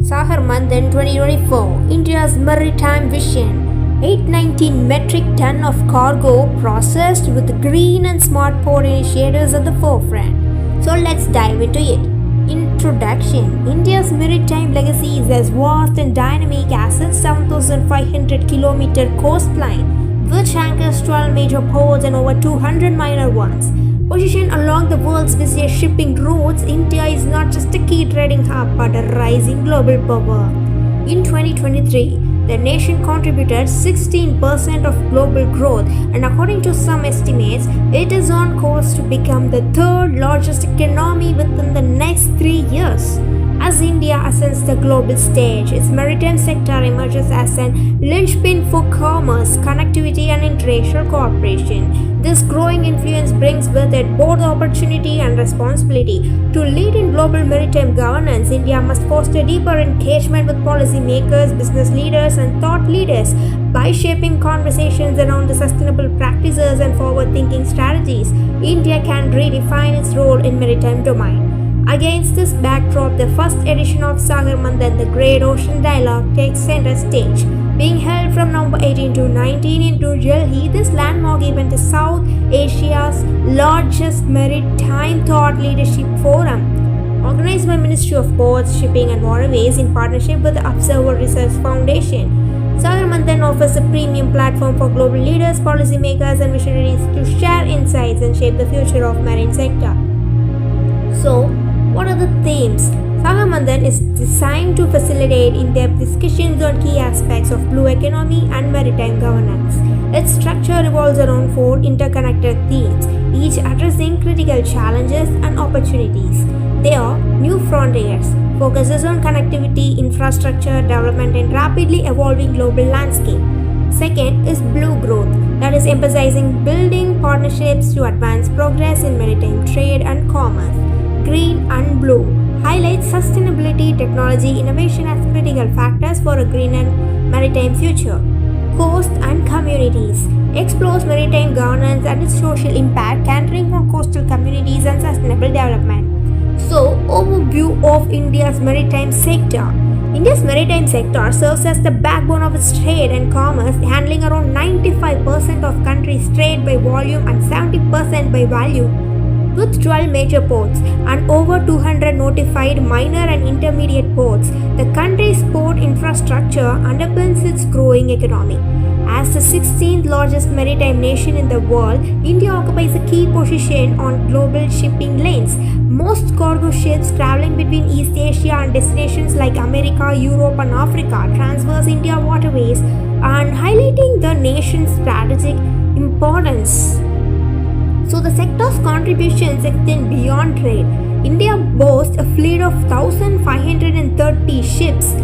Sagarmanthan 2024, India's Maritime Vision. 819 metric ton of cargo processed with green and smart port initiatives at the forefront. So let's dive into it. Introduction. India's maritime legacy is as vast and dynamic as its 7,500 km coastline, which anchors 12 major ports and over 200 minor ones. Positioned along the world's busiest shipping routes, India is not just a key trading hub but a rising global power. In 2023, the nation contributed 16% of global growth, and according to some estimates, it is on course to become the third largest economy within the next 3 years. As India ascends the global stage, its maritime sector emerges as an linchpin for commerce, connectivity, and international cooperation. This growing influence brings with it both opportunity and responsibility. To lead in global maritime governance, India must foster deeper engagement with policymakers, business leaders, and thought leaders by shaping conversations around the sustainable practices and forward-thinking strategies. India can redefine its role in maritime domain. Against this backdrop, the first edition of Sagarmanthan, the Great Ocean Dialogue, takes center stage. Being held from November 18 to 19 in New Delhi, this landmark event is South Asia's largest maritime thought leadership forum. Organized by Ministry of Ports, Shipping and Waterways in partnership with the Observer Research Foundation, Sagarmanthan offers a premium platform for global leaders, policymakers and visionaries to share insights and shape the future of marine sector. So, what are the themes? Sagarmanthan is designed to facilitate in-depth discussions on key aspects of blue economy and maritime governance. Its structure revolves around 4 interconnected themes, each addressing critical challenges and opportunities. They are New Frontiers, focuses on connectivity, infrastructure development and rapidly evolving global landscape. Second is Blue Growth, that is emphasizing building partnerships to advance progress in maritime trade and commerce. Green and Blue highlights sustainability, technology, innovation as critical factors for a greener maritime future. Coast and Communities explores maritime governance and its social impact, catering for coastal communities and sustainable development. So, overview of India's maritime sector. India's maritime sector serves as the backbone of its trade and commerce, handling around 95% of country's trade by volume and 70% by value. With 12 major ports and over 200 notified minor and intermediate ports, the country's port infrastructure underpins its growing economy. As the 16th largest maritime nation in the world, India occupies a key position on global shipping lanes. Most cargo ships traveling between East Asia and destinations like America, Europe, and Africa traverse India waterways and highlighting the nation's strategic importance. So the sector's contributions extend beyond trade. India boasts a fleet of 1,530 ships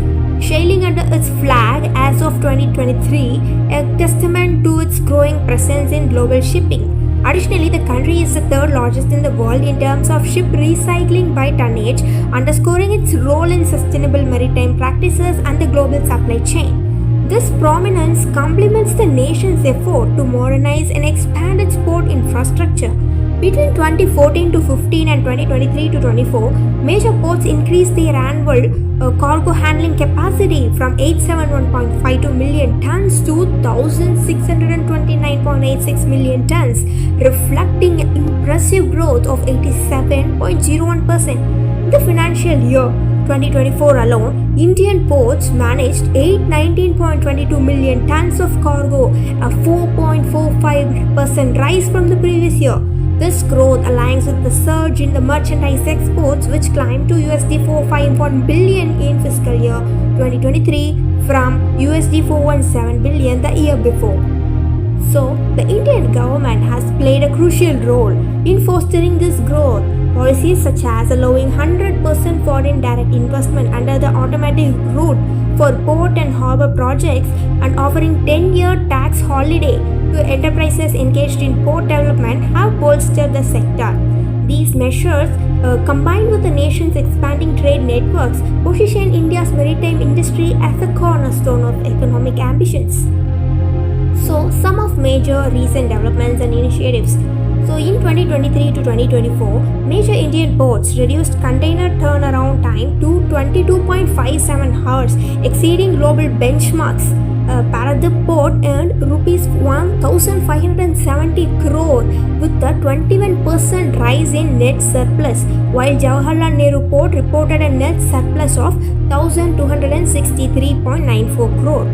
sailing under its flag as of 2023, a testament to its growing presence in global shipping. Additionally, the country is the third largest in the world in terms of ship recycling by tonnage, underscoring its role in sustainable maritime practices and the global supply chain. This prominence complements the nation's effort to modernize and expand its port infrastructure. Between 2014 to 15 and 2023 to 24, major ports increased their annual cargo handling capacity from 871.52 million tons to 1,629.86 million tons, reflecting an impressive growth of 87.01%. In the financial year 2024 alone, Indian ports managed 819.22 million tons of cargo, a 4.45% rise from the previous year. This growth aligns with the surge in the merchandise exports, which climbed to $451 billion in fiscal year 2023 from $417 billion the year before. So, the Indian government has played a crucial role in fostering this growth. Policies such as allowing 100% foreign direct investment under the automatic route for port and harbour projects and offering 10-year tax holiday to enterprises engaged in port development have bolstered the sector. These measures, combined with the nation's expanding trade networks, position India's maritime industry as a cornerstone of economic ambitions. So, some of major recent developments and initiatives. So in 2023 to 2024, major Indian ports reduced container turnaround time to 22.57 hours, exceeding global benchmarks. Paradip port earned rupees 1,570 crore with a 21% rise in net surplus, while Jawaharlal Nehru port reported a net surplus of 1,263.94 crore.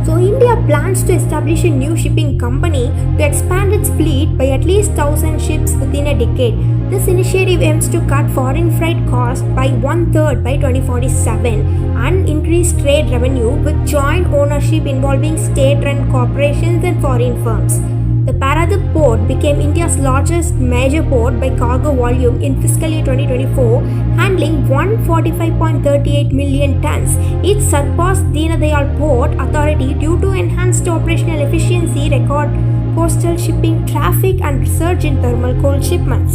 So India plans to establish a new shipping company to expand its fleet by at least 1,000 ships within a decade. This initiative aims to cut foreign freight costs by 1/3 by 2047 and increase trade revenue with joint ownership involving state-run corporations and foreign firms. The Paradip port became India's largest major port by cargo volume in fiscal year 2024, handling 145.38 million tons. It surpassed Deen Dayal Port Authority due to enhanced operational efficiency, record coastal shipping traffic, and resurge in thermal coal shipments.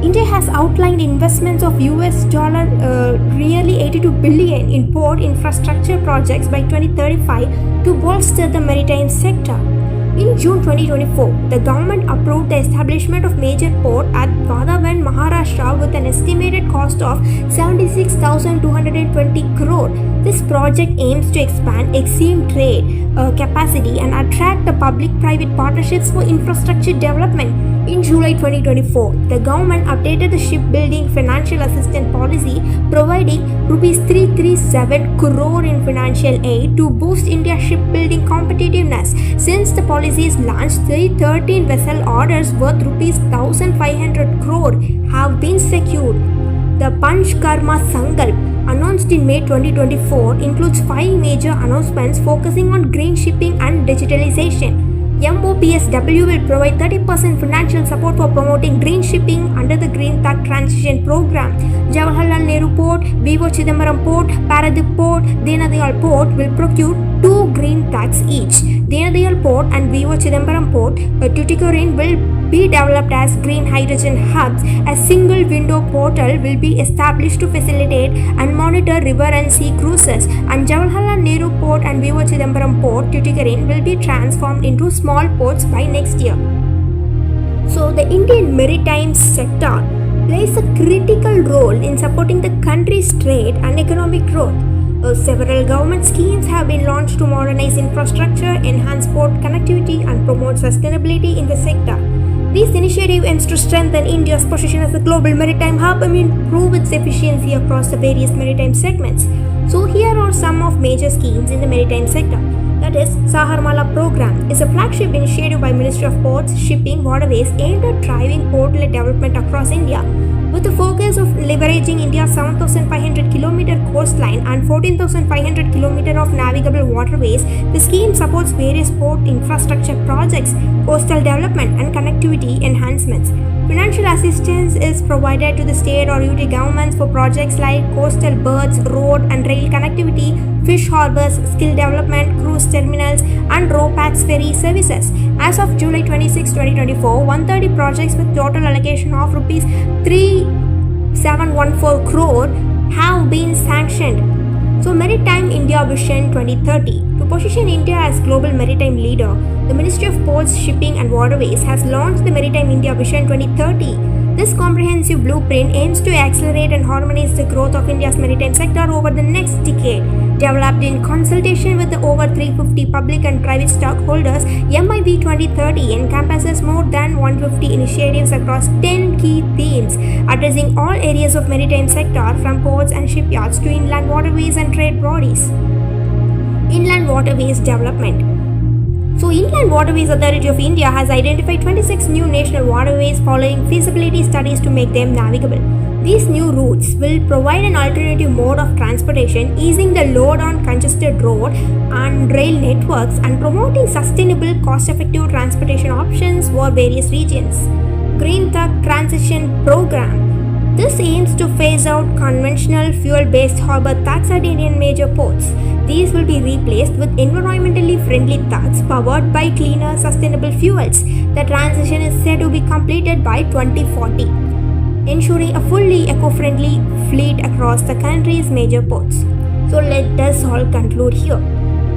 India has outlined investments of nearly $82 billion in port infrastructure projects by 2035 to bolster the maritime sector. In June 2024, the government approved the establishment of major port at Vadhavan, Maharashtra with an estimated cost of 76,220 crore. This project aims to expand EXIM trade capacity and attract the public-private partnerships for infrastructure development. In July 2024, the government updated the shipbuilding financial assistance policy, providing Rs 337 crore in financial aid to boost India's shipbuilding competitiveness. Since the policy is launched, 13 vessel orders worth Rs 1,500 crore have been secured. The Panchkarma Sankalp, announced in May 2024, includes 5 major announcements focusing on green shipping and digitalization. MOPSW will provide 30% financial support for promoting green shipping under the Green Tug Transition Program. Jawaharlal Nehru Port, V.O. Chidambaram Port, Paradip Port, Deen Dayal Port will procure 2 green tugs each. Deen Dayal Port and V.O. Chidambaram Port, Tuticorin will be developed as green hydrogen hubs. A single window portal will be established to facilitate and monitor river and sea cruises, and Jawaharlal Nehru Port and V.O. Chidambaram Port, Tuticorin will be transformed into small ports by next year. So the Indian maritime sector plays a critical role in supporting the country's trade and economic growth. Several government schemes have been launched to modernize infrastructure, enhance port connectivity, and promote sustainability in the sector. This initiative aims to strengthen India's position as a global maritime hub and improve its efficiency across the various maritime segments. So here are some of major schemes in the maritime sector. That is, Sagarmala Programme is a flagship initiative by Ministry of Ports, Shipping, Waterways aimed at driving port-led development across India. With the focus of leveraging India's 7,500 km coastline and 14,500 km of navigable waterways, the scheme supports various port infrastructure projects, coastal development, and connectivity enhancements. Financial assistance is provided to the state or UT governments for projects like coastal berths, road and rail connectivity, fish harbors, skill development, cruise terminals, and RoPax ferry services. As of July 26, 2024, 130 projects with total allocation of Rs 3,714 crore have been sanctioned. So Maritime India Vision 2030. To position India as global maritime leader, the Ministry of Ports, Shipping and Waterways has launched the Maritime India Vision 2030. This comprehensive blueprint aims to accelerate and harmonize the growth of India's maritime sector over the next decade. Developed in consultation with the over 350 public and private stockholders, MIV 2030 encompasses more than 150 initiatives across 10 key themes, addressing all areas of maritime sector from ports and shipyards to inland waterways and trade bodies. Inland waterways development. So, Inland Waterways Authority of India has identified 26 new national waterways following feasibility studies to make them navigable. These new routes will provide an alternative mode of transportation, easing the load on congested road and rail networks and promoting sustainable, cost-effective transportation options for various regions. Green Tug Transition Program. This aims to phase out conventional fuel-based harbor tugs at Indian major ports. These will be replaced with environmentally friendly tugs powered by cleaner, sustainable fuels. The transition is said to be completed by 2040, ensuring a fully eco-friendly fleet across the country's major ports. So let us all conclude here.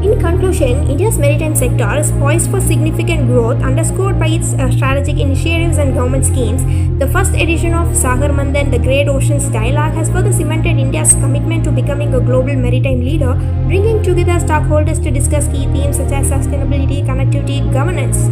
In conclusion, India's maritime sector is poised for significant growth, underscored by its strategic initiatives and government schemes. The first edition of Sagarmanthan, the Great Oceans Dialogue, has further cemented India's commitment to becoming a global maritime leader, bringing together stakeholders to discuss key themes such as sustainability, connectivity, governance.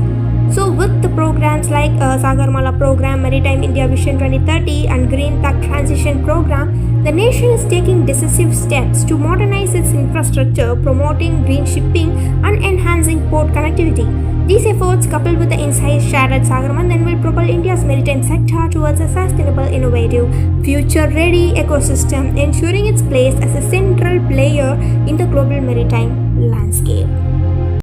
So, with the programs like Sagarmala Programme, Maritime India Vision 2030, and Green Tug Transition Program, the nation is taking decisive steps to modernize its infrastructure, promoting green shipping, and enhancing port connectivity. These efforts, coupled with the insights shared at Sagarmanthan, will propel India's maritime sector towards a sustainable, innovative, future-ready ecosystem, ensuring its place as a central player in the global maritime landscape.